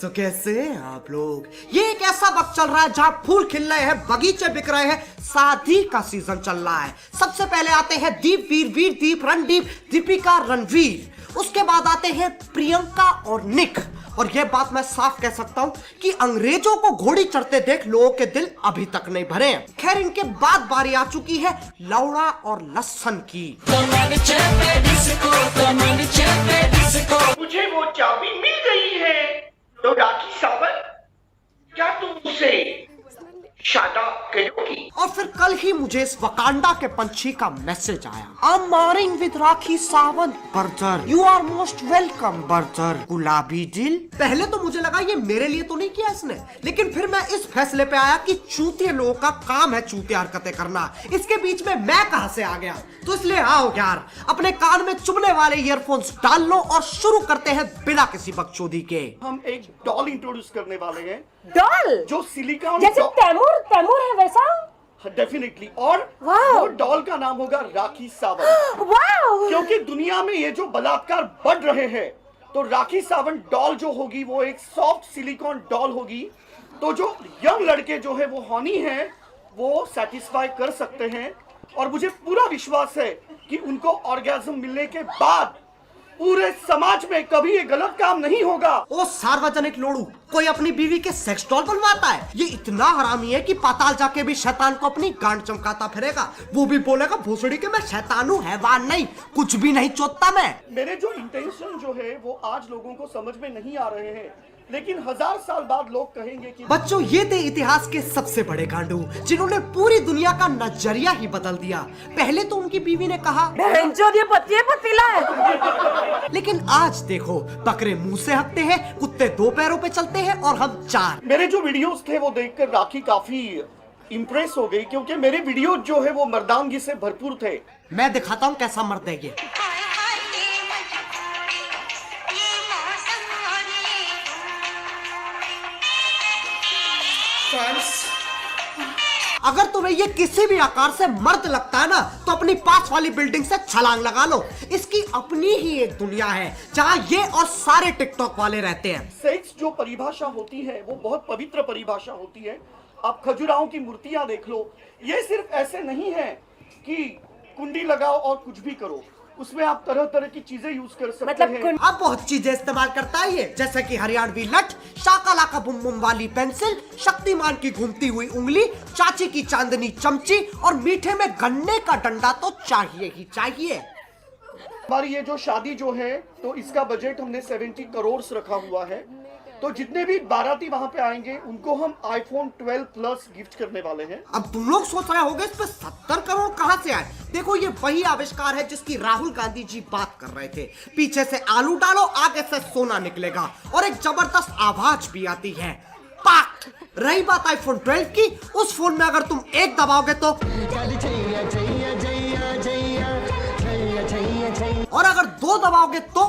तो कैसे हैं आप लोग। ये एक ऐसा वक्त चल रहा है जहां फूल खिल रहे हैं, बगीचे बिक रहे हैं, शादी का सीजन चल रहा है। सबसे पहले आते हैं दीप, वीर दीप, रणदीप, दीपिका, रणवीर। उसके बाद आते हैं प्रियंका और निक। और यह बात मैं साफ कह सकता हूं कि अंग्रेजों को घोड़ी चढ़ते देख लोगों के दिल अभी तक नहीं भरे हैं। खैर, इनके बाद बारी आ चुकी है लौड़ा और लस्सन की। मुझे वो चाबी मिल गई है, तो राखी सावंत, क्या तुम उसे शादा करोगी? और फिर कल ही मुझे इस वकांडा के पंछी का मैसेज आया, I am marrying with Rakhi Sawant burger, you are most welcome burger गुलाबी दिल। पहले तो मुझे लगा ये मेरे लिए तो नहीं किया इसने, लेकिन फिर मैं इस फैसले पे आया कि चूतिया लोगों का काम है चूतिया हरकतें करना, इसके बीच में मैं कहां से आ गया। तो इसलिए आओ यार, अपने कान में चुभने वाले ईयरफोन्स डाल लो और शुरू करते हैं बिना किसी बकचोदी के। हम एक डॉल इंट्रोड्यूस करने वाले हैं। डॉल जो सिलिकॉन जैसे तैमूर है वैसा। डेफिनेटली। और वाह। वो डॉल का नाम होगा राखी सावंत। वाह। क्योंकि दुनिया में ये जो बलात्कार बढ़ रहे हैं, तो राखी सावंत डॉल जो होगी वो एक सॉफ्ट सिलिकॉन डॉल होगी। तो जो यंग लड़के जो है वो हॉनी हैं, वो सेटिस्फाई कर सकते हैं। और मुझे पूरा विश्वास है कि उनको ऑर्गेज्म मिलने के बाद पूरे समाज में कभी ये गलत काम नहीं होगा। ओ सार्वजनिक लोड़ू, कोई अपनी बीवी के सेक्स डॉल बनवाता है? ये इतना हरामी है कि पाताल जाके भी शैतान को अपनी गांड चमकाता फिरेगा। वो भी बोलेगा भोसड़ी के मैं शैतान हूँ, हैवान नहीं, कुछ भी नहीं चोदता मैं। मेरे जो इंटेंशन जो है वो आज लोगों को समझ में नहीं आ रहे हैं, लेकिन 1000 साल बाद लोग कहेंगे कि बच्चों, ये थे इतिहास के सबसे बड़े गांडू जिन्होंने पूरी दुनिया का नजरिया ही बदल दिया। पहले तो उनकी बीवी ने कहा ये पतीला है। लेकिन आज देखो, बकरे मुंह से हकते हैं, कुत्ते 2 पैरों पे चलते हैं और हम 4। मेरे जो वीडियोस थे वो देखकर राखी काफी इम्प्रेस हो गई, क्योंकि मेरे वीडियो जो है वो मर्दानगी से भरपूर थे। मैं दिखाता हूँ कैसा मर्द है ये। अगर तुम्हें ये किसी भी आकार से मर्द लगता है ना, तो अपनी पास वाली बिल्डिंग से छलांग लगा लो। इसकी अपनी ही एक दुनिया है जहाँ ये और सारे टिकटॉक वाले रहते हैं। सेक्स जो परिभाषा होती है वो बहुत पवित्र परिभाषा होती है। आप खजुराहों की मूर्तियां देख लो, ये सिर्फ ऐसे नहीं है कि कुंडी लगाओ और कुछ भी करो, उसमें आप तरह तरह की चीजें यूज कर सकते हैं। अब बहुत चीजें इस्तेमाल करता है ये, जैसे कि हरियाणवी लठ, शाकालाका बुम बुम वाली पेंसिल, शक्तिमान की घूमती हुई उंगली, चाची की चांदनी चमची और मीठे में गन्ने का डंडा तो चाहिए ही चाहिए। हमारी ये जो शादी जो है, तो इसका बजट हमने 70 करोड़ रखा हुआ है। तो जितने भी बाराती वहाँ पे आएंगे उनको हम iPhone 12 Plus गिफ्ट करने वाले हैं। अब तुम लोग सोच रहे होगे इस पे 70 करोड़ कहाँ से आए। देखो, ये वही आविष्कार है जिसकी राहुल गांधी जी बात कर रहे थे। पीछे से आलू डालो, आगे से सोना निकलेगा और एक जबरदस्त आवाज भी आती है, पाक। रही बात iPhone 12 की, उस फोन में अगर तुम एक दबाओगे तो, और अगर 2 दबाओगे तो,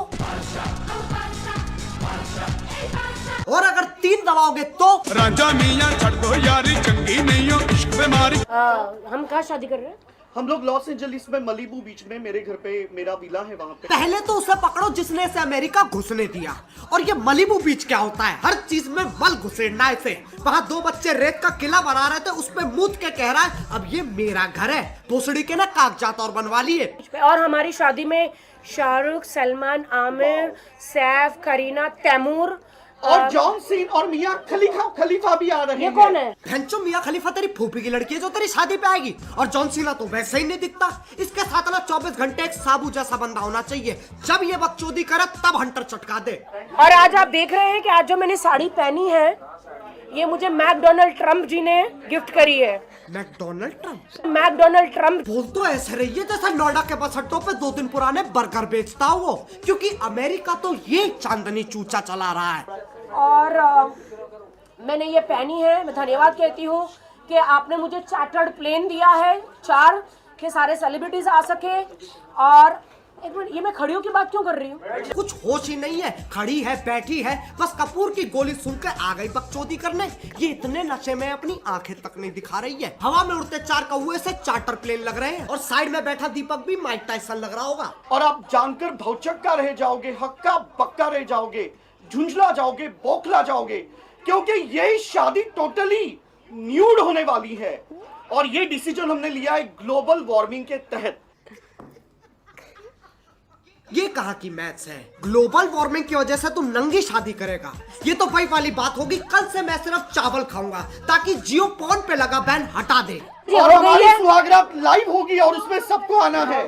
और अगर 3 दबाओगे तो। राजा मियां छड़ दो यारी, चंगी नहीं हो इश्क बीमारी। हम कहाँ शादी कर रहे हैं? हम लोग लॉस एंजलिस में मलीबू बीच में, मेरे घर पे मेरा विला है वहाँ पे। पहले तो उसे पकड़ो जिसने इसे अमेरिका घुसने दिया। और ये मलीबू बीच क्या होता है? हर चीज में मल घुसेड़ना है इसे। वहाँ 2 बच्चे रेत का किला बना रहे थे, उसपे मूत के कह रहा है अब ये मेरा घर है। भोसड़ी के ना कागजात और बनवा लिए। और हमारी शादी में शाहरुख, सलमान, आमिर, सैफ, करीना, तैमूर और जॉन सीन और मियां खलीफा भी आ रहे हैं। ये कौन है? भैंचो, मियां खलीफा तेरी फूफी की लड़की है जो तेरी शादी पे आएगी। और जॉन सीना तो वैसे ही नहीं दिखता। इसके साथ ना 24 घंटे एक साबू जैसा बंदा होना चाहिए, जब ये बकचोदी करे तब हंटर चटका दे। और आज आप देख रहे हैं कि आज जो मैंने साड़ी पहनी है, ये मुझे मैकडोनल्ड ट्रम्प जी ने गिफ्ट करी है। McDonald Trump? मैकडोनल्ड ट्रम्प बोल तो ऐसे रही है जैसा नोएडा के बस अड्डों पे 2 दिन पुराने बर्गर बेचता हो वो, क्योंकि अमेरिका तो ये चांदनी चूचा चला रहा है। और मैंने ये पहनी है। मैं धन्यवाद कहती हूँ कि आपने मुझे चार्टर्ड प्लेन दिया है 4 के सारे सेलिब्रिटीज आ सके। और एक मिनट, ये मैं खड़ी होकर बात क्यों कर रही हूँ? कुछ होश ही नहीं है, खड़ी है, बैठी है, बस कपूर की गोली सुनकर आ गई बकचोदी करने। ये इतने नशे में अपनी आंखें तक नहीं दिखा रही है। हवा में उड़ते 4 कौवे से चार्टर प्लेन लग रहे हैं और साइड में बैठा दीपक भी माइक टाइसन लग रहा होगा। और आप जानकर भौचक्का रह जाओगे, हक्का बक्का रह जाओगे। झुंझला जाओगे, बौखला जाओगे, क्योंकि ये शादी टोटली न्यूड होने वाली है और ये डिसीजन हमने लिया है ग्लोबल वार्मिंग के तहत। ये कहा कि मैथ्स है? ग्लोबल वार्मिंग की वजह से तू नंगी शादी करेगा? ये तो वही वाली बात होगी, कल से मैं सिर्फ चावल खाऊंगा ताकि जियो पॉन पे लगा बैन हटा दे। और हमारी सुहागरात लाइव होगी और उसमें सबको आना है।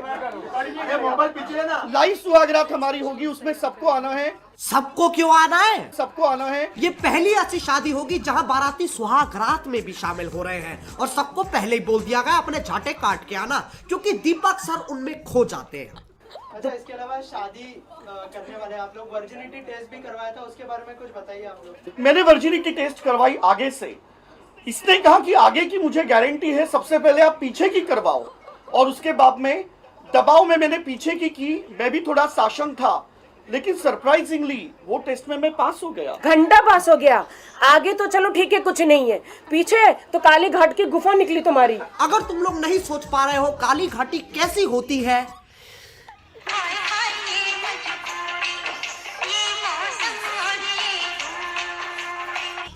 लाइव सुहागरात हमारी होगी, उसमें सबको आना है। सबको क्यों आना है? सबको आना है। ये पहली ऐसी शादी होगी जहां बाराती सुहागरात में भी शामिल हो रहे हैं और सबको पहले ही बोल दिया गया अपने झाटे काट के आना, क्योंकि दीपक सर उनमें खो जाते हैं। अच्छा, इसके अलावा शादी करने वाले आप लोग वर्जिनिटी टेस्ट भी करवाया था, उसके बारे में कुछ बताइए आप लोग। मैंने वर्जिनिटी टेस्ट करवाई आगे से। इसने कहा कि आगे की मुझे गारंटी है, सबसे पहले आप पीछे की करवाओ और उसके बाद में दबाव में मैंने पीछे की। मैं भी थोड़ा शासन था, लेकिन सरप्राइजिंगली वो टेस्ट में मैं पास हो गया। घंटा पास हो गया। आगे तो चलो ठीक है, कुछ नहीं है, पीछे तो काली घाट की गुफा निकली तुम्हारी। अगर तुम लोग नहीं सोच पा रहे हो काली घाटी कैसी होती है,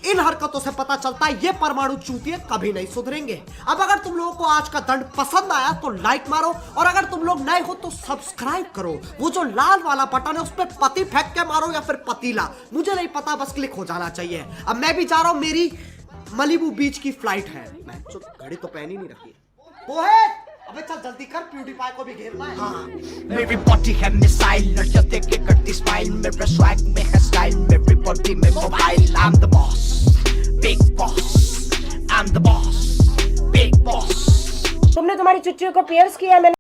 इन हरकतों से पता चलता है ये परमाणु चूतिए कभी नहीं सुधरेंगे। अब अगर तुम लोगों को आज का दंड पसंद आया तो लाइक मारो और अगर तुम लोग नए हो तो सब्सक्राइब करो। वो जो लाल वाला बटन है उस पर पति फेंक के मारो या फिर पतीला, मुझे नहीं पता, बस क्लिक हो जाना चाहिए। अब मैं भी जा रहा हूं, मेरी मलिबू बीच की फ्लाइट है। मैं घड़ी तो पहन ही नहीं रखी। वो है, अबे चल जल्दी कर, प्यूडीपाई को भी घेरना है। हाँ। मेरी बॉडी है मिसाइल, लड़कियां देख के करती स्माइल, मेरे स्वैग में है स्टाइल, मेरी बॉडी में mobile. I'm the boss, big boss, I'm the boss, big boss। तुमने तुम्हारी चुच्चियों को पियर्स किया, मैंने